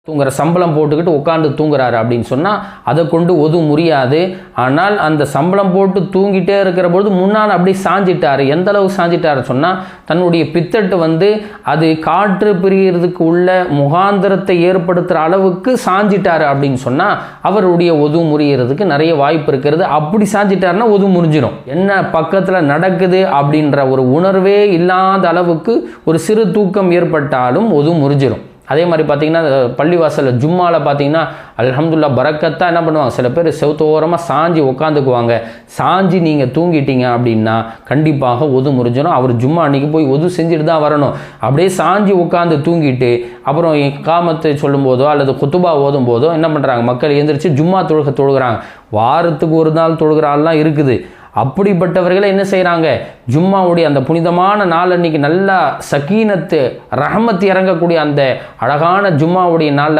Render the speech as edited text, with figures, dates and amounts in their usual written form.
தூங்குற சம்பளம் போட்டுக்கிட்டு உட்காந்து தூங்குறாரு அப்படின்னு சொன்னால் அதை கொண்டு ஒது முறியாது. ஆனால் அந்த சம்பளம் போட்டு தூங்கிட்டே இருக்கிற பொழுது முன்னால் அப்படி சாஞ்சிட்டாரு. எந்த அளவு சாஞ்சிட்டாரு சொன்னால் தன்னுடைய பித்தட்டு அது காற்று பிரிகிறதுக்கு உள்ள முகாந்திரத்தை ஏற்படுத்துகிற அளவுக்கு சாஞ்சிட்டாரு அப்படின்னு சொன்னால் அவருடைய ஒது முறிகிறதுக்கு நிறைய வாய்ப்பு இருக்கிறது. அப்படி சாஞ்சிட்டாருன்னா ஒது முறிஞ்சிடும். என்ன பக்கத்தில் நடக்குது அப்படின்ற ஒரு உணர்வே இல்லாத அளவுக்கு ஒரு சிறு தூக்கம் ஏற்பட்டாலும் ஒது முறிஞ்சிடும். அதே மாதிரி பார்த்தீங்கன்னா பள்ளிவாசலில் ஜும்மாவில் பார்த்தீங்கன்னா அல்ஹம்துலில்லாஹ் பரக்கத்தாக என்ன பண்ணுவாங்க, சில பேர் செவுத்தோரமாக சாஞ்சி உட்காந்துக்குவாங்க. சாஞ்சி நீங்கள் தூங்கிட்டீங்க அப்படின்னா கண்டிப்பாக ஒது முறிஞ்சிடும். அவர் ஜும்மா அன்றைக்கி போய் ஒது செஞ்சுட்டு தான் வரணும். அப்படியே சாஞ்சி உட்காந்து தூங்கிட்டு அப்புறம் காமத்தை சொல்லும் போதோ அல்லது குத்துபா ஓதும் போதோ என்ன பண்ணுறாங்க, மக்கள் எழுந்திரிச்சு ஜும்மா தொழுகிறாங்க. வாரத்துக்கு ஒரு நாள் தொழுகிற ஆள்லாம் இருக்குது. அப்படிப்பட்டவர்களை என்ன செய்கிறாங்க, ஜும்மாவுடைய அந்த புனிதமான நாள் அன்னைக்கு நல்லா சக்கீனத்து ரஹமத் இறங்கக்கூடிய அந்த அழகான ஜும்மாவுடைய நாளில்